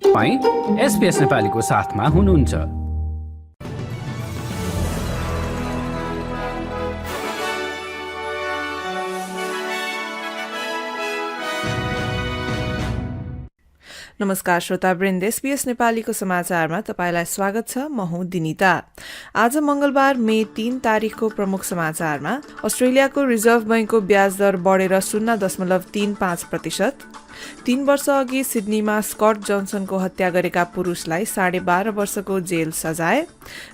तपाईं SBS नेपालीको साथमा हुनुहुन्छ। नमस्कार श्रोतावृन्द, SBS नेपालीको समाचारमा तपाईलाई स्वागत छ। म हुँ दिनिता। आज मंगलबार मे 3 तारिखको प्रमुख समाचारमा अस्ट्रेलियाको रिजर्भ बैंकको ब्याज दर बढेर 0.35%, 3 वर्ष अघि सिडनीमा स्कट जोन्सनको हत्या गरेका पुरुषलाई 12.5 वर्षको जेल सजाय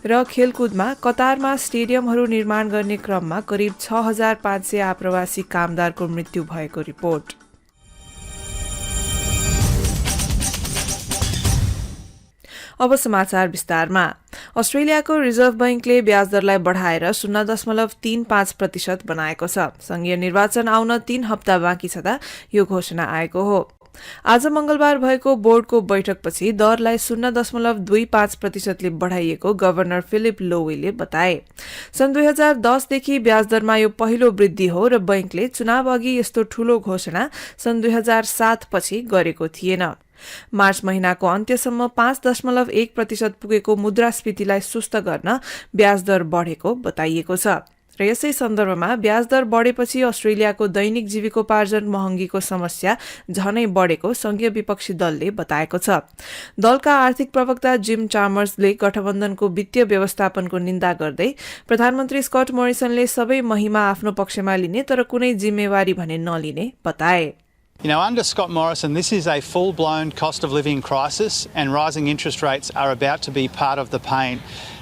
र खेलकुदमा कतारमा स्टेडियमहरू निर्माण गर्ने क्रममा करिब 6500 आप्रवासी कामदारको मृत्यु भएको रिपोर्ट। अब समाचार विस्तारमा। अस्ट्रेलियाको रिजर्भ बैंकले ब्याज दरलाई बढ़ाएर 0.35% बनाएको छ। संघीय निर्वाचन आउन 3 हप्ता बाँकी छँदा यो घोषणा आएको हो। आज मंगलबार भएको बोर्डको बैठकपछि दरलाई 0.25% बढ़ाइएको गभर्नर फिलिप लोवेले बताए। सन् 2010 देखि ब्याज दरमा यो पहिलो वृद्धि हो र बैंकले चुनाव अघि यस्तो ठूलो घोषणा सन् 2007 पछि गरेको थिएन। मार्च महिनाको अन्त्यसम्म 5.1% पुगेको मुद्रास्फीतिलाई सुस्त गर्न ब्याज दर बढ़ेको बताइएको छ र यसै सन्दर्भमा ब्याज दर बढ़ेपछि अस्ट्रेलियाको दैनिक जीविकोपार्जन महँगीको समस्या झनै बढ़ेको संघीय विपक्षी दलले बताएको छ। दलका आर्थिक प्रवक्ता जिम चामर्सले गठबन्धनको वित्तीय व्यवस्थापनको निन्दा गर्दै प्रधानमन्त्री स्कट मोरिसनले सबै महिमा आफ्नो पक्षमा लिने तर कुनै जिम्मेवारी भने नलिने बताए। You know, under Scott Morrison, this is a full-blown cost of living crisis, and rising interest rates are about to be part of the pain.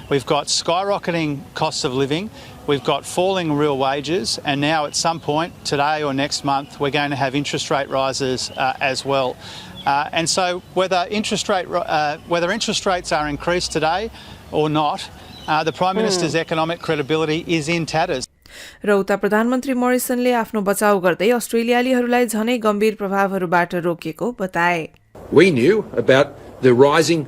We've got skyrocketing costs of living, we've got falling real wages, and now at some point, today or next month, we're going to have interest rate rises as well. And so whether interest rates are increased today or not, the Prime Minister's economic credibility is in tatters. र उता प्रधानमन्त्री मोरिसनले आफ्नो बचाउ गर्दै अस्ट्रेलियालीहरूलाई झनै गम्भीर प्रभावहरूबाट रोकेको बताए। We knew about the rising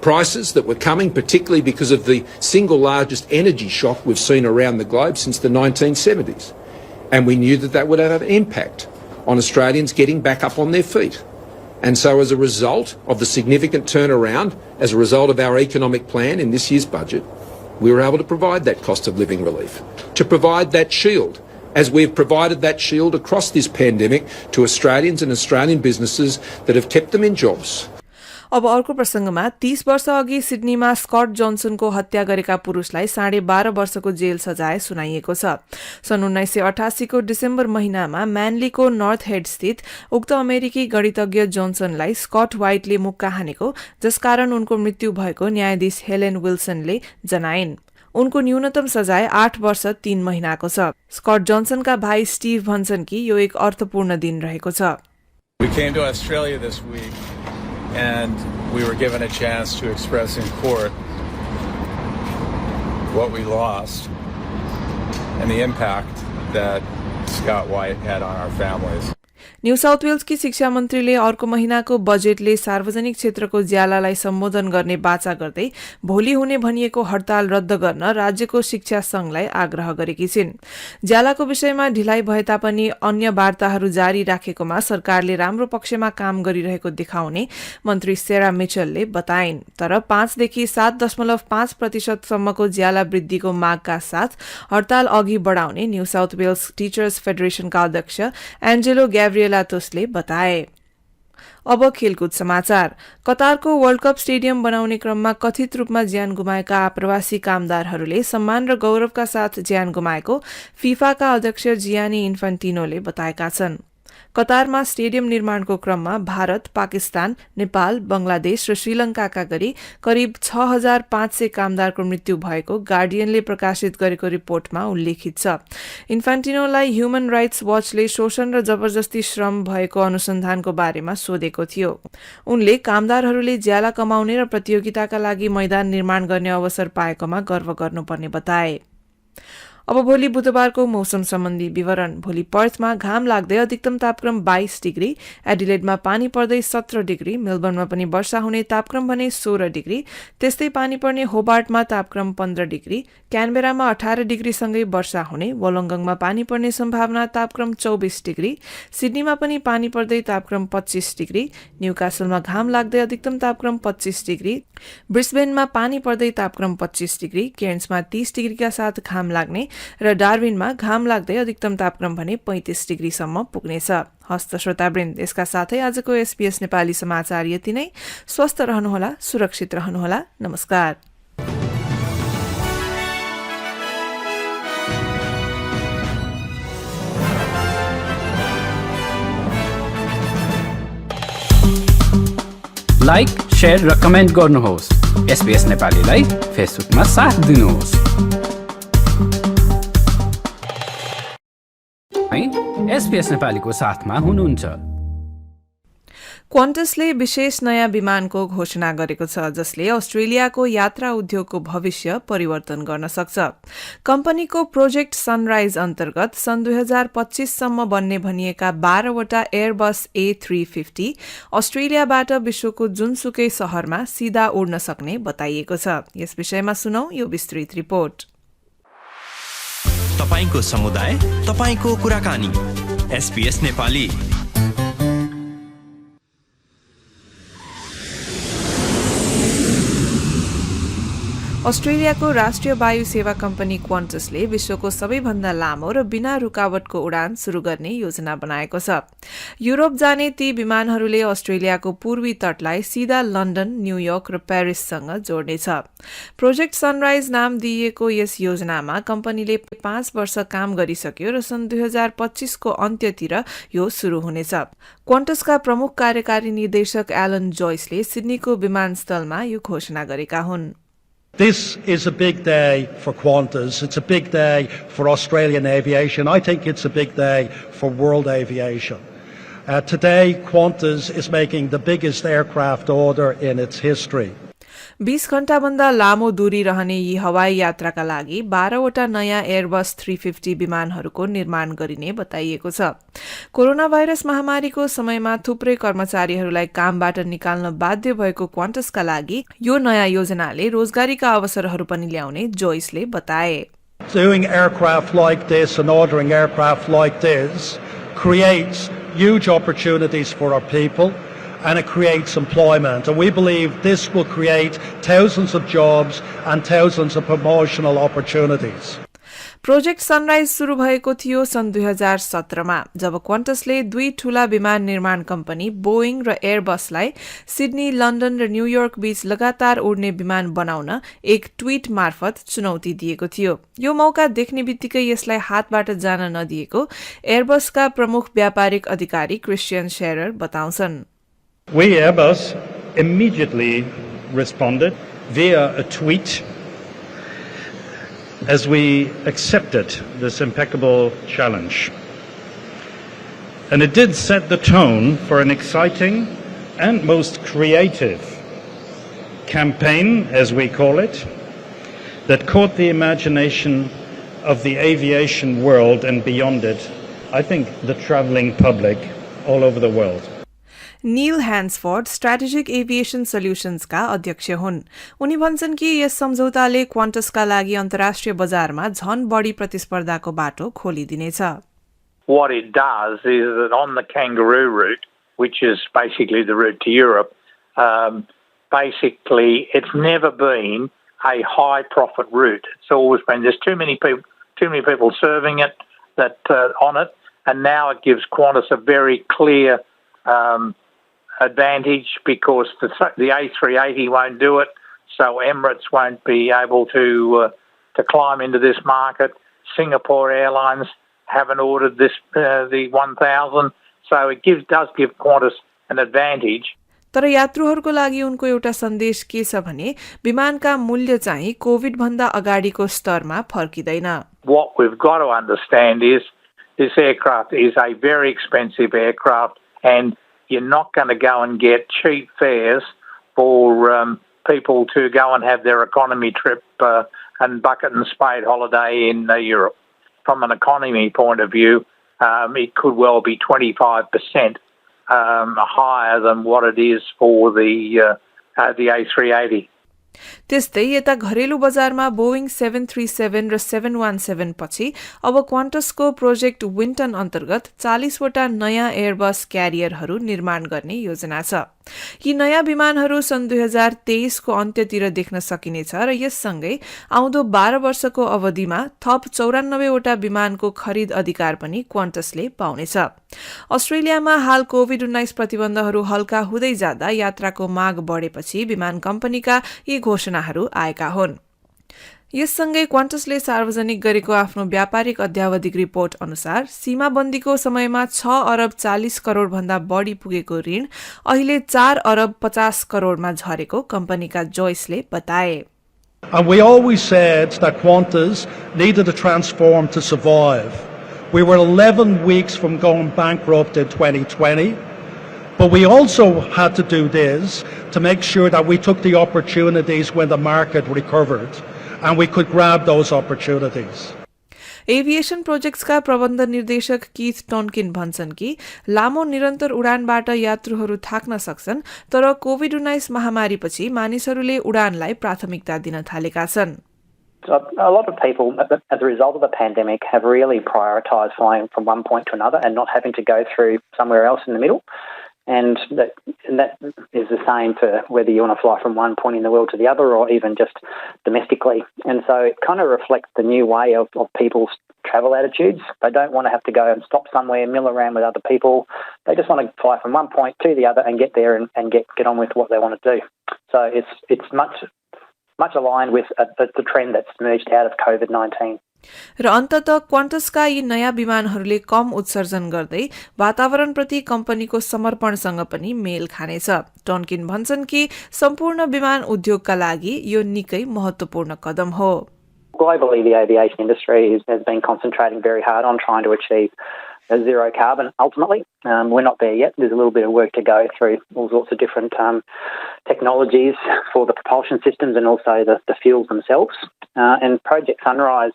prices that were coming, particularly because of the single largest energy shock we've seen around the globe since the 1970s. And we knew that that would have an impact on Australians getting back up on their feet. And so as a result of the significant turnaround, as a result of our economic plan in this year's budget, we were able to provide that cost of living relief, to provide that shield, as we've provided that shield across this pandemic to Australians and Australian businesses that have kept them in jobs. अब अर्को प्रसंगमा 30 वर्ष अघि सिडनीमा Scott जोन्सनको हत्या गरेका पुरुषलाई 12.5 वर्षको jail सजाय सुनाइएको छ। सन् 1988 को डिसेम्बर महिनामा म्यानलीको नर्थ हेड स्थित उक्त अमेरिकी गणितज्ञ जोन्सनलाई स्कट व्हाइटले मुक्का हानेको, जसकारण उनको मृत्यु भएको न्यायाधीश हेलेन विल्सनले जनाइन्। उनको न्यूनतम सजाय 8 वर्ष 3 महिनाको छ। स्कट जोन्सनका भाइ स्टिभ भन्छन् कि यो एक अर्थपूर्ण दिन रहेको छ। We came to Australia this week and we were given a chance to express in court what we lost and the impact that Scott White had on our families. New South वेल्सकी शिक्षा मन्त्रीले अर्को महिनाको बजेटले सार्वजनिक क्षेत्रको ज्यालालाई सम्बोधन गर्ने बाचा गर्दै भोलि हुने भनिएको हडताल रद्द गर्न राज्यको शिक्षा संघलाई आग्रह गरेकी छिन्। ज्यालाको विषयमा ढिलाइ भए तापनि अन्य वार्ताहरू जारी राखेकोमा सरकारले राम्रो पक्षमा काम गरिरहेको देखाउने मन्त्री सेरा मिचेलले बताइन्। तर 5 देखि 7.5% सम्मको ज्याला वृद्धिको मागका साथ हडताल अघि बढाउने न्यू साउथ वेल्स टीचर्स फेडरेशनका अध्यक्ष एन्जेलो ग्याब्रिएलातोसले बताए। अब खेलकुद समाचार। कतारको वर्ल्ड कप स्टेडियम बनाउने क्रममा कथित रूपमा ज्यान गुमाएका आप्रवासी कामदारहरूले सम्मान र गौरवका साथ ज्यान गुमाएको फिफाका अध्यक्ष जियानी इन्फान्टिनोले बताएका छन्। कतारमा स्टेडियम निर्माणको क्रममा भारत, पाकिस्तान, नेपाल, बंगलादेश र श्रीलंकाका गरी करिब 6500 कामदारको मृत्यु भएको गार्डियनले प्रकाशित गरेको रिपोर्टमा उल्लेखित छ। इन्फान्टिनोलाई ह्युमन राइट्स वाचले शोषण र जबरजस्ती श्रम भएको अनुसन्धानको बारेमा सोधेको थियो। उनले कामदारहरूले ज्याला कमाउने र प्रतियोगिताका लागि मैदान निर्माण गर्ने अवसर पाएकोमा गर्व गर्नुपर्ने बताए। अब भोलि बुधबारको मौसम सम्बन्धी विवरण। भोलि पर्थमा घाम लाग्दै अधिकतम तापक्रम 22 डिग्री, एडिलेडमा पानी पर्दै 17 डिग्री, मेलबर्नमा पनि वर्षा हुने तापक्रम भने 16 डिग्री, त्यस्तै पानी पर्ने होबार्टमा तापक्रम 15 डिग्री, क्यानबेरामा 18 डिग्रीसँगै वर्षा हुने, वोलोंगङमा पानी पर्ने सम्भावना तापक्रम 24 डिग्री, सिडनीमा पनि पानी पर्दै तापक्रम 25 डिग्री, न्यूकासलमा घाम लाग्दै अधिकतम तापक्रम 25 डिग्री, ब्रिस्बेनमा पानी पर्दै तापक्रम 25 डिग्री, केयर्न्समा 30 डिग्रीका साथ घाम लाग्ने र डार्विनमा घाम लाग्दै अधिकतम तापक्रम भने 35 डिग्रीसम्म पुग्नेछ। हस्त श्रोतावृन्द, यसका साथै आजको एसबीएस नेपाली समाचार यति नै। स्वस्थ रहनुहोला, सुरक्षित रहनुहोला। नमस्कार। लाइक, शेयर र कमेन्ट गर्नुहोस्। एसबीएस नेपालीलाई फेसबुकमा साथ दिनुहोस्। एसबीएस नेपालीको साथमा हुनुहुन्छ। क्वान्टसले विशेष नयाँ विमानको घोषणा गरेको छ, जसले अस्ट्रेलियाको यात्रा उद्योगको भविष्य परिवर्तन गर्न सक्छ। कम्पनीको प्रोजेक्ट सनराइज अन्तर्गत सन् 2025 सम्म बन्ने भनिएका 12 वटा एयरबस A350 अस्ट्रेलियाबाट विश्वको जुनसुकै शहरमा सीधा उड्न सक्ने बताइएको छ। यस विषयमा सुनौ यो विस्तृत रिपोर्ट। तपाईको समुदाय, तपाईको कुराकानी, एसबीएस नेपाली। अस्ट्रेलियाको राष्ट्रिय वायु सेवा कम्पनी क्वान्टसले विश्वको सबैभन्दा लामो र बिना रुकावटको उडान शुरू गर्ने योजना बनाएको छ। युरोप जाने ती विमानहरूले अस्ट्रेलियाको पूर्वी तटलाई सीधा लन्डन, न्यूयोर्क र पेरिससँग जोड्नेछ। प्रोजेक्ट सनराइज नाम दिइएको यस योजनामा कम्पनीले 5 वर्ष काम गरिसक्यो र सन् 2025 को अन्त्यतिर यो शुरू हुनेछ। क्वान्टसका प्रमुख कार्यकारी निर्देशक एलन जोइसले सिडनीको विमानस्थलमा यो घोषणा गरेका हुन्। This is a big day for Qantas. It's a big day for Australian aviation. I think it's a big day for world aviation. Today, Qantas is making the biggest aircraft order in its history. 20 घण्टाभन्दा लामो दूरी रहने यी हवाई यात्राका लागि 12 वटा नयाँ Airbus 350 विमानहरूको निर्माण गरिने बताइएको छ। कोरोना भाइरस महामारीको समयमा थुप्रै कर्मचारीहरूलाई कामबाट निकाल्न बाध्य भएको क्वान्टसका लागि यो नयाँ योजनाले रोजगारीका अवसरहरू पनि ल्याउने जोइसले बताए। Doing aircraft like this and ordering aircraft like this creates huge opportunities for our people. And it creates employment. And we believe this will create thousands of jobs and thousands of promotional opportunities. Project sunrise शुरू भएको थियो सन् 2017 मा, जब क्वान्टसले 2 ठूला विमान निर्माण company Boeing र एयरबसलाई Sydney, London र न्यूयोर्क बीच लगातार उड्ने विमान बनाउन एक ट्वीट मार्फत चुनौती दिएको थियो। यो मौका देख्ने बित्तिकै यसलाई हातबाट जान नदिएको एयरबसका प्रमुख व्यापारिक अधिकारी क्रिस्टियन शेरर बताउँछन्। We, Airbus, immediately responded via a tweet as we accepted this impeccable challenge. And it did set the tone for an exciting and most creative campaign, as we call it, that caught the imagination of the aviation world and beyond it, I think the travelling public all over the world. Neil Hansford strategic aviation सल्युशन्सका अध्यक्ष हुन्। उनी भन्छन् कि यस सम्झौताले क्वान्टसका लागि अन्तर्राष्ट्रिय बजारमा झन बढी प्रतिस्पर्धाको बाटो खोलिदिनेछ। What it does is that on the kangaroo route, which is basically the route to Europe, basically it's never been a high profit route. It's always been there's too many people serving it that on it, and now it gives Qantas a very clear advantage because the A380 won't do it, so Emirates won't be able to climb into this market. Singapore Airlines haven't ordered this the 1000, so it does give Qantas an advantage. तर यात्रुहरूको लागि उनको एउटा सन्देश के छ भने विमानका मूल्य चाहिँ कोभिड भन्दा अगाडिको स्तरमा फर्किदैन। What we've got to understand is this aircraft is a very expensive aircraft, and you're not going to go and get cheap fares for people to go and have their economy trip and bucket and spade holiday in Europe. From an economy point of view, it could well be 25% higher than what it is for the A380. त्यस्तै यता घरेलु बजारमा Boeing 737 र 717 पछि अब क्वान्टसको project विन्टन अन्तर्गत 40 वटा नयाँ एयरबस क्यारियरहरू निर्माण गर्ने योजना छ। यी नयाँ विमानहरू सन् 2023 को अन्त्यतिर देख्न सकिनेछ र यससँगै आउँदो 12 वर्षको अवधिमा थप 94 वटा विमानको खरिद अधिकार पनि क्वान्टसले पाउनेछ। अस्ट्रेलियामा हाल कोभिड-19 प्रतिबन्धहरू हल्का हुँदै जाँदा यात्राको माग बढेपछि विमान कम्पनीका यी घोषणाहरू आएका हुन्। यससँगै क्वान्टसले सार्वजनिक गरेको आफ्नो व्यापारिक अध्यावधिक रिपोर्ट अनुसार सीमाबन्दीको समयमा 6 अरब 40 करोड भन्दा बढी पुगेको ऋण अहिले 4 अरब 50 करोडमा झरेको कम्पनीका जोइसले बताए। And we always said that Qantas needed to transform to survive. We were 11 weeks from going bankrupt in 2020. But we also had to do this to make sure that we took the opportunities when the market recovered and we could grab those opportunities. Aviation प्रोजेक्ट्सका प्रबन्ध निर्देशक Keith टोन्किन भन्छन् कि लामो निरन्तर उडानबाट यात्रुहरू थाक्न सक्छन्, तर कोभिड-19 महामारीपछि मानिसहरूले उडानलाई प्राथमिकता दिन थालेका छन्। So a lot of people, as a result of the pandemic, have really prioritised flying from one point to another and not having to go through somewhere else in the middle. And that is the same for whether you want to fly from one point in the world to the other or even just domestically. And so it kind of reflects the new way of people's travel attitudes. They don't want to have to go and stop somewhere, mill around with other people. They just want to fly from one point to the other and get there and get on with what they want to do. So it's much aligned with the trend that's emerged out of COVID-19. र अन्ततः क्वान्टसका यी नयाँ विमानहरूले कम उत्सर्जन गर्दै वातावरणप्रति कम्पनीको समर्पणसँग पनि मेल खानेछ। टोन्किन भन्छन् कि सम्पूर्ण विमान उद्योगका लागि यो निकै महत्त्वपूर्ण कदम हो। Globally, the aviation industry has been concentrating very hard on trying to achieve zero carbon ultimately. We're not there yet. There's a little bit of work to go through all sorts of different technologies for the propulsion systems and also the fuels themselves. And Project Sunrise,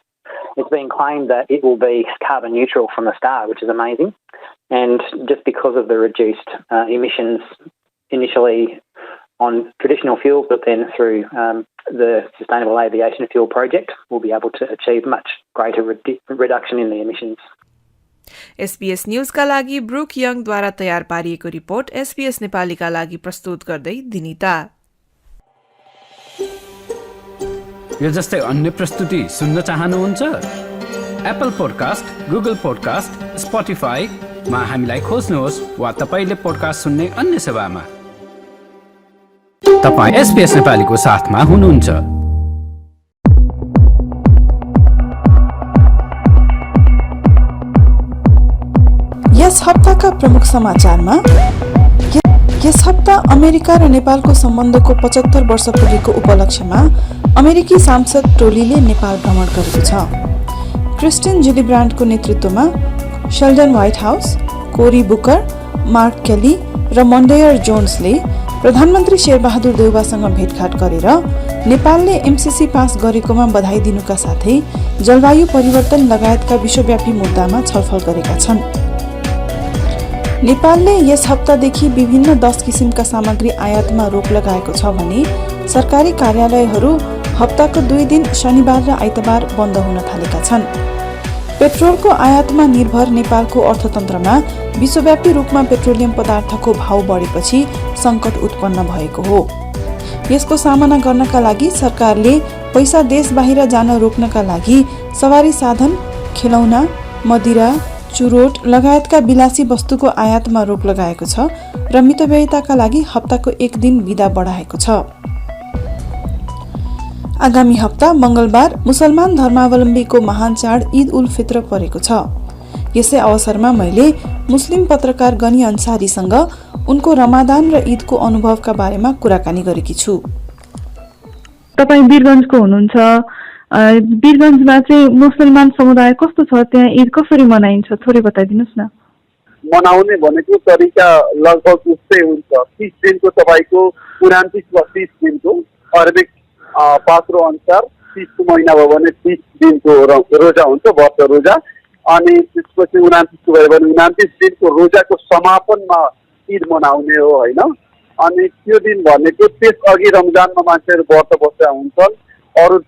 it's been claimed that it will be carbon neutral from the start, which is amazing. And just because of the reduced emissions initially on traditional fuels, but then through the Sustainable Aviation Fuel Project, we'll be able to achieve much greater reduction in the emissions. SBS न्यूजका लागि book यङद्वारा तयार पारिएको report SBS नेपालीका लागि प्रस्तुत गर्दै दिनिता। यो जस्तै अन्य प्रस्तुति सुन्न चाहनुहुन्छ? Apple podcast, Google podcast, Spotify मा हामीलाई खोज्नुहोस् वा तपाईले पोडकास्ट सुन्ने अन्य सेवामा। तपाई SBS नेपालीको साथमा हुनुहुन्छ। यस हप्ताका प्रमुख समाचारमा यस हप्ता अमेरिका र नेपालको सम्बन्धको 75 वर्ष पुगेको उपलक्ष्यमा अमेरिकी सांसद टोलीले नेपाल भ्रमण गरेको छ। क्रिस्टिन जिलिब्रान्डको नेतृत्वमा शेल्डन व्हाइट हाउस, कोरी बुकर, मार्क केली र मन्डेयर जोन्सले प्रधानमन्त्री शेरबहादुर देउवासँग भेटघाट गरेर नेपालले एमसीसी पास गरेकोमा बधाई दिनुका साथै जलवायु परिवर्तन लगायतका विश्वव्यापी मुद्दामा छलफल गरेका छन्। नेपालले यस हप्तादेखि विभिन्न 10 किसिमका सामग्री आयातमा रोक लगाएको छ भने सरकारी कार्यालयहरू हप्ताको 2 दिन शनिबार र आइतबार बन्द हुन थालेका छन्। पेट्रोलको आयातमा निर्भर नेपालको अर्थतन्त्रमा विश्वव्यापी रूपमा पेट्रोलियम पदार्थको भाव बढेपछि सङ्कट उत्पन्न भएको हो। यसको सामना गर्नका लागि सरकारले पैसा देश बाहिर जान रोक्नका लागि सवारी साधन, खेलौना, मदिरा, चुरोट लगायतका विलासी वस्तुको आयातमा रोक लगाएको छ र मितव्ययिताका लागि हप्ताको 1 दिन बिदा बढाएको छ। आगामी हप्ता मंगलबार मुसलमान धर्मावलम्बीको महान चाड ईद उल फित्र परेको छ। यसै अवसरमा मैले मुस्लिम पत्रकार गनी अन्सारीसँग उनको रमादान र ईदको अनुभवका बारेमा कुराकानी गरेकी छु। तपाई वीरगञ्जको हुनुहुन्छ, वीरगञ्जमा चाहिँ मुसलमान समुदाय कस्तो छ, त्यहाँ ईद कसरी मनाइन्छ थोरै बताइदिनुस् न। मनाउने भनेको तरिका लगभग उस्तै हुन्छ। 30 दिनको तपाईको 29 वा 30 दिनको अरबिक पात्रो अनुसार 30 महिना भयो भने 30 दिनको रोजा हुन्छ, व्रत रोजा। अनि त्यसपछि 29 भयो भने 29 दिनको रोजाको समापनमा ईद मनाउने हो होइन। अनि त्यो दिन भनेको त्यसअघि रमजानमा मान्छेहरू व्रत बसेका हुन्छन्। अरू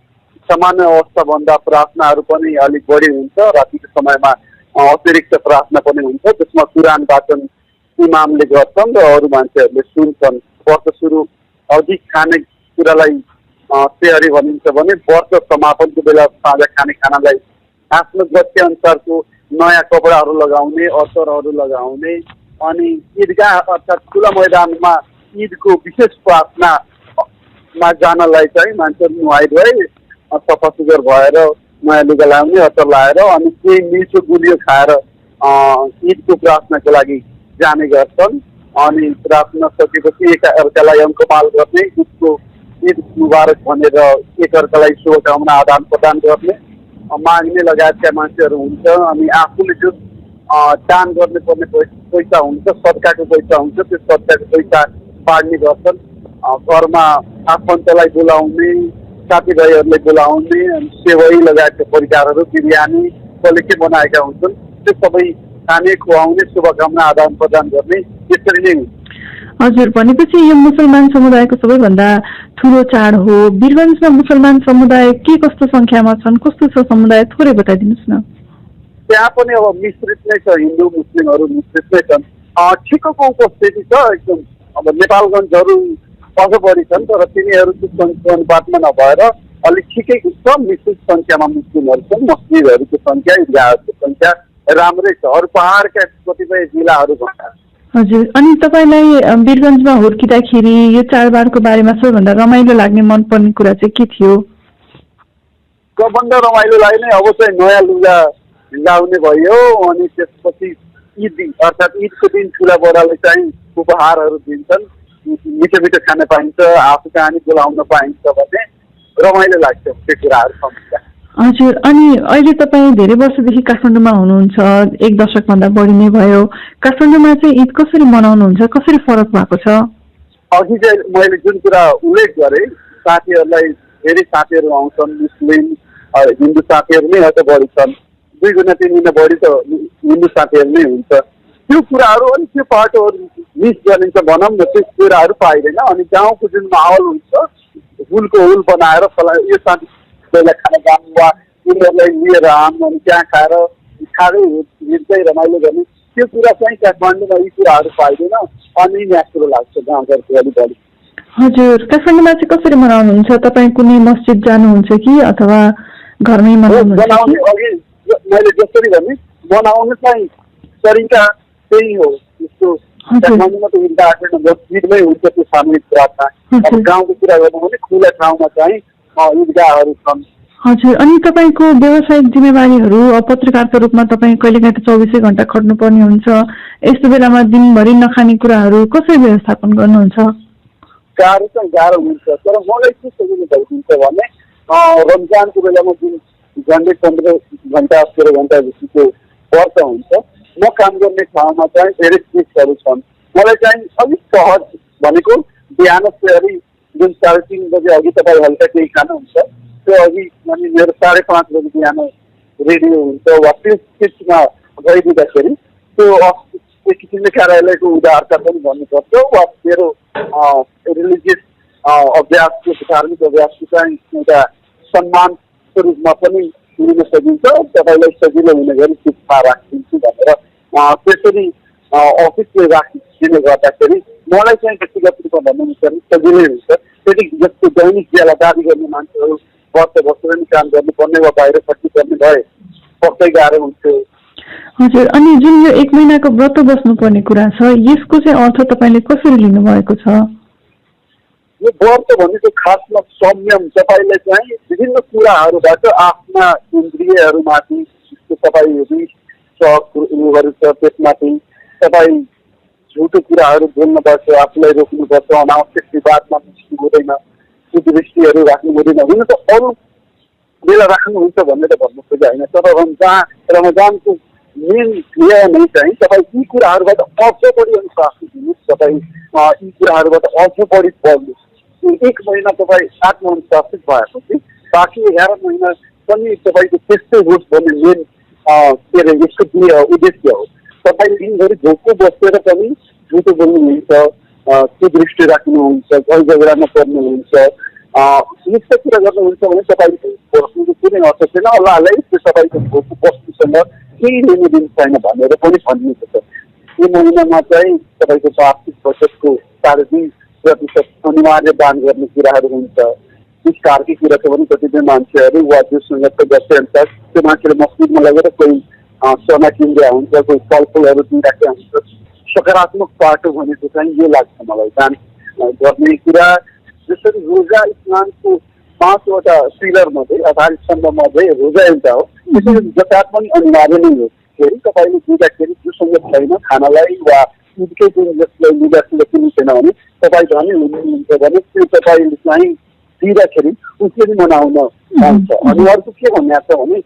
सामान्य अवस्थाभन्दा प्रार्थनाहरू पनि अलिक बढी हुन्छ। रातिको समयमा अतिरिक्त प्रार्थना पनि हुन्छ, त्यसमा कुरान वाचन इमामले गर्छन् र अरू मान्छेहरूले सुन्छन्। व्रत सुरु अघि खाने कुरालाई सेहरी भनिन्छ भने व्रत समापनको बेला साँझ खाने खानालाई आफ्नो गति अनुसारको नयाँ कपडाहरू लगाउने, अवसरहरू लगाउने। अनि ईदगाह अर्थात् खुला मैदानमा ईदको विशेष प्रार्थनामा जानलाई चाहिँ मान्छेहरू नुहाइ धुवाइ सफा सुग्घर भएर नयाँ लुगा लगाउने, अचार लाएर अनि केही मिठो गुलियो खाएर ईदको प्रार्थनाको लागि जाने गर्छन्। अनि प्रार्थना सकेपछि एकअर्कालाई अङ्कमाल गर्ने, ईद मुबारक भनेर एकअर्कालाई शुभकामना आदान प्रदान गर्ने, माग्ने लगायतका मान्छेहरू हुन्छ। अनि आफूले जुन दान गर्ने पर्ने पैसा हुन्छ, सदकाको पैसा हुन्छ, त्यो सदकाको पैसा बाँड्ने गर्छन्। घरमा आफन्तलाई बोलाउने, साथीभाइहरूले बोलाउने, सेवई लगायतका परिकारहरू, बिरयानी कसले के बनाएका हुन्छन् त्यो सबै खाने, खुवाउने, शुभकामना आदान प्रदान गर्ने, यसरी नै हुन्छ। हजुर, भनेपछि यो मुसलमान समुदायको सबैभन्दा ठुलो चाड हो। वीरगञ्जमा मुसलमान समुदाय के कस्तो संख्यामा छन्, कस्तो छ समुदाय, थोरै बताइदिनुहोस् न। त्यहाँ पनि अब मिश्रित नै छ, हिन्दू मुस्लिमहरू मिश्रित नै छन्। ठिकको उपस्थिति छ एकदम। अब नेपालगञ्जहरू अझ बढी छन्, तर तिनीहरूको अनुपातमा नभएर अलिक ठिकैको छ। मिश्रित सङ्ख्यामा मुस्लिमहरू छन्, मस्जिदहरूको सङ्ख्या, ईदगाहहरूको सङ्ख्या राम्रै छ। अरू पहाडका कतिपय जिल्लाहरू भन्दा। हजुर, अनि तपाईँलाई वीरगञ्जमा हुर्किँदाखेरि यो चाडबाडको बारेमा सबैभन्दा रमाइलो लाग्ने मनपर्ने कुरा चाहिँ के थियो? सबभन्दा रमाइलो लाग्ने अब चाहिँ नयाँ लुगा लगाउने भयो। अनि त्यसपछि ईद अर्थात् ईदको दिन ठुला बडाले चाहिँ उपहारहरू दिन्छन्, मिठो मिठो खान पाइन्छ, आफू कहाँ बोलाउन पाइन्छ भने रमाइलो लाग्छ त्यो कुराहरू सम्झिँदा। हजुर, अनि अहिले तपाईँ धेरै वर्षदेखि काठमाडौँमा हुनुहुन्छ, 1 दशकभन्दा बढी नै भयो। काठमाडौँमा चाहिँ ईद कसरी मनाउनुहुन्छ, कसरी फरक भएको छ? अघि चाहिँ मैले जुन कुरा उल्लेख गरेँ, साथीहरूलाई धेरै साथीहरू आउँछन्, मुस्लिम हिन्दू साथीहरू नै अझ बढी छन्। 2 गुणा 3 गुणा बढी त हिन्दू साथीहरू नै हुन्छ। त्यो कुराहरू अनि त्यो पाटोहरू मिस गरिन्छ भनौँ न, त्यो कुराहरू पाइँदैन। अनि गाउँको जुन माहौल हुन्छ, हुलको हुल बनाएर यो साथी खाना जानु वा उनीहरूलाई लिएर आउनु, अनि त्यहाँ खाएर खाँदै हिँड्दै रमाइलो गर्ने, त्यो कुरा चाहिँ काठमाडौँमा यी कुराहरू पाइँदैन। अनि नेचुरल लाग्छ गाउँघरको अलिक बढी। हजुर, काठमाडौँमा चाहिँ कसरी मनाउनुहुन्छ? तपाईँ कुनै मस्जिद जानुहुन्छ कि अथवा घरमै मनाउनुहुन्छ? बनाउने अघि मैले जसरी भने बनाउनु चाहिँ तरिका त्यही हो। यस्तो काठमाडौँमा त मस्जिदमै हुन्छ त्यो सामूहिक प्रार्थना। अब गाउँको कुरा गर्नु भने खुला ठाउँमा चाहिँ ईदगाहहरू छन्। हजुर, अनि तपाईँको व्यावसायिक जिम्मेवारीहरू, पत्रकारको रूपमा तपाईँ कहिलेकाहीँ त 24 घण्टा खट्नुपर्ने हुन्छ। यस्तो बेलामा दिनभरि नखाने कुराहरू कसरी व्यवस्थापन गर्नुहुन्छ? गाह्रो चाहिँ गाह्रो हुन्छ, तर मलाई के सजिलो भइदिन्छ भने रमजानको बेलामा जुन झन्डै 15 घन्टा 13 घन्टा जतिको व्रत हुन्छ, म काम गर्ने ठाउँमा चाहिँ धेरै चिजहरू छन्। मलाई चाहिँ अलिक सहज भनेको बिहान सेहरी जुन 3:30 बजे अघि तपाईँ हल्का केही खानुहुन्छ, त्यो अघि अनि मेरो 5:30 बजी बिहान रेडियो हुन्छ वा त्यो चिजमा गइदिँदाखेरि त्यो एक किसिमले कार्यालयको उदारता पनि भन्नुपर्छ वा मेरो रिलिजियस अभ्यासको, धार्मिक अभ्यासको चाहिँ एउटा सम्मानको रूपमा पनि लिन सकिन्छ। तपाईँलाई सजिलो हुने गरी शिक्षा राखिदिन्छु भनेर त्यसरी अफिसले राखिदिने गर्दाखेरि मलाई चाहिँ व्यक्तिगत रूपमा भन्नुपर्ने सजिलै हुन्छ। त्यति जस्तो दैनिक ज्याला दाबी गर्ने मान्छेहरू वर्ष बसेर नि काम गर्नुपर्ने वा बाहिर खट्नुपर्ने भए पक्कै गाह्रो हुन्थ्यो। हजुर, अनि जुन यो 1 महिनाको व्रत बस्नुपर्ने कुरा छ, यसको चाहिँ अर्थ तपाईँले कसरी लिनुभएको छ? यो व्रत भनेको खासमा संयम। तपाईँले चाहिँ विभिन्न कुराहरूबाट आफ्ना इन्द्रियहरूमाथि तपाईँ सहहरू छ, त्यसमाथि तपाईँ झुटो कुराहरू बोल्नुपर्छ, आफूलाई रोक्नुपर्छ, अनावश्यक विवादमा मिस्नु हुँदैन, कुदृष्टिहरू राख्नु हुँदैन। हुन त अरू बेला राख्नुहुन्छ भन्ने त भन्नु खोजे होइन, तर रमजानको मेन क्रिया नै चाहिँ तपाईँ यी कुराहरूबाट अझ बढी अनुशासन दिनुहोस्, तपाईँ यी कुराहरूबाट अझ बढी पढ्नुहोस्। 1 महिना तपाईँ आत्मअनुशासित भएपछि बाँकी 11 महिना पनि तपाईँको त्यस्तै होस् भन्ने मेन के अरे यसको उद्देश्य हो। तपाईँ दिनभरि भोको बसेर पनि झुटो बोल्नुहुन्छ, कुदृष्टि राख्नुहुन्छ, झगडामा पर्नुहुन्छ, यस्तो कुरा गर्नुहुन्छ भने तपाईँको बस्नुको कुनै अर्थ छैन। अल्लाहलाई त्यो तपाईँको भोको बस्नुसँग केही लेनदेन छैन भनेर पनि भनिएको छ। यो महिनामा चाहिँ तपाईँको वार्षिक बचतको 2.5% अनिवार्य दान गर्ने कुराहरू हुन्छ। विस्तारकै कुरा छ भने कतिपय मान्छेहरू वा जोसँग गर्थ्यो अनुसार त्यो मान्छेले मस्जिदमा लगेर कोही सोना किन्दा हुन्छ, कोही फलफुलहरू दिइराखेका हुन्छ। सकारात्मक बाटो भनेको चाहिँ यो लाग्छ मलाई दान गर्ने कुरा। जसरी रोजा इस्लामको 5वटा पिलर मध्ये आधारित स्तम्भ मध्ये रोजा एउटा हो, त्यसरी जकात पनि अनिवार्य नै हो। फेरि तपाईँले दिँदाखेरि जोसँग छैन खानालाई वा ईदकै दिन जसलाई लुगासुगा किन्नु छैन भने तपाईँ धनी हुनुहुन्छ भने त्यो तपाईँले चाहिँ दिँदाखेरि उसले पनि मनाउन पाउँछ। अनि अर्को के भन्ने छ भने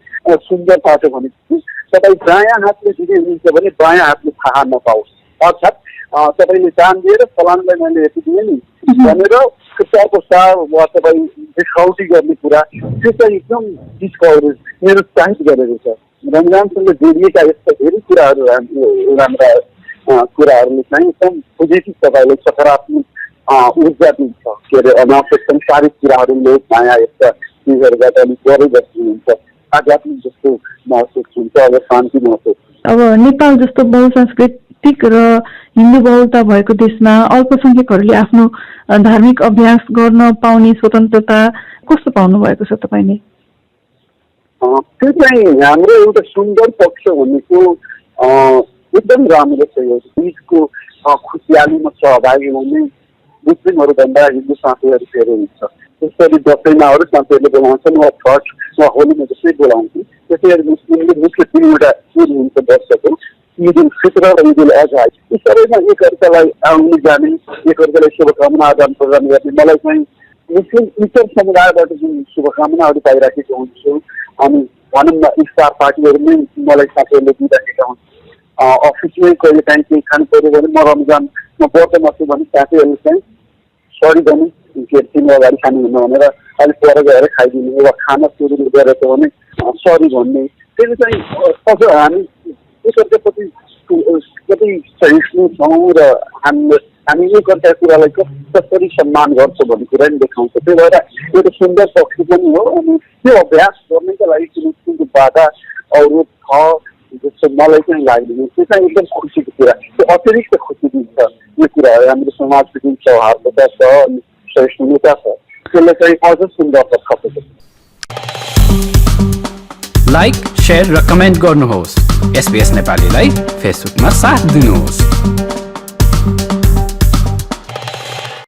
सुन्दर बाटो भनेपछि तपाईँ दायाँ हातले दिँदै हुनुहुन्छ भने बायाँ हातले थाहा नपाओस्। अर्थात् तपाईँले दान दिएर फलानलाई मैले यति दिएँ नि भनेर खुट्टाको सार वा तपाईँ देखाउटी गर्ने कुरा त्यो चाहिँ एकदम डिस्कभरेज निरुत्साहित गरेको छ। रमजानसँग जोडिएका यस्ता धेरै कुराहरू राम्रा कुराहरूले चाहिँ एकदम पोजिटिभ तपाईँले सकारात्मक ऊर्जा दिन्छ। के अरे अनावश्यक संसारिक कुराहरू लोभ माया यस्ता चिजहरूबाट अलिक गरै बस्नुहुन्छ। आध्यात्मिक जस्तो महसुस हुन्छ, अब शान्ति महसुस। अब नेपाल जस्तो बहुसांस्कृतिक र हिन्दू बहुलता भएको देशमा अल्पसंख्यकहरूले आफ्नो धार्मिक अभ्यास गर्न पाउने स्वतन्त्रता कस्तो पाउनु भएको छ तपाईँले? त्यो चाहिँ हाम्रो एउटा सुन्दर पक्ष भनेको एकदम राम्रो छ। यो बिचको खुसियालीमा सहभागी हुने मुस्लिमहरूभन्दा हिन्दू साथीहरू धेरै हुन्छ। त्यसरी दसैँमा अरू साथीहरूले बोलाउँछन् वा छठ वा होलीमा जसै बोलाउँछन् त्यसरी मुस्लिमले मुख्य 3वटा ईद हुन्छ वर्षको, ईद उल फित्र र ईद उल अजहा। यी सबैमा एकअर्कालाई आउने जाने, एकअर्कालाई शुभकामना आदान प्रदान गर्ने मलाई चाहिँ मुस्लिम इतर समुदायबाट जुन शुभकामनाहरू पाइराखेको हुन्छु। अनि भनौँ न इफ्तार पार्टीहरू नै मलाई साथीहरूले दिइराखेका हुन्छ। अफिसमै कहिले काहीँ केही खानु पऱ्यो भने म रमजानमा व्रतमा छु भने साथीहरूले चाहिँ सरी पनि के 3 अगाडि खानुहुन्न भनेर अलिक पर गएर खाइदिने वा खाना सुरु गरेको भने सरी भन्ने। त्यसले चाहिँ अझ हामी एकअर्काप्रति कति सहिष्णु छौँ र हामी एकअर्का कुरालाई कसरी सम्मान गर्छौँ भन्ने कुरा नि देखाउँछ। त्यही भएर एउटा सुन्दर पक्ष पनि हो। अनि त्यो अभ्यास गर्नका लागि कुनै बाधा अवरोध छ जस्तो मलाई चाहिँ लाग्दैन। त्यो चाहिँ एकदम खुसीको कुरा, त्यो अतिरिक्त खुसी दिन्छ। यो कुरा हो हाम्रो समाजको जुन सौहार्दता छ अनि सहिष्णुता छ त्यसले चाहिँ अझ सुन्दरता थपेको छ। लाइक, शेयर र कमेन्ट गर्नुहोस्। SBS नेपालीलाई फेसबुकमा साथ दिनुहोस्।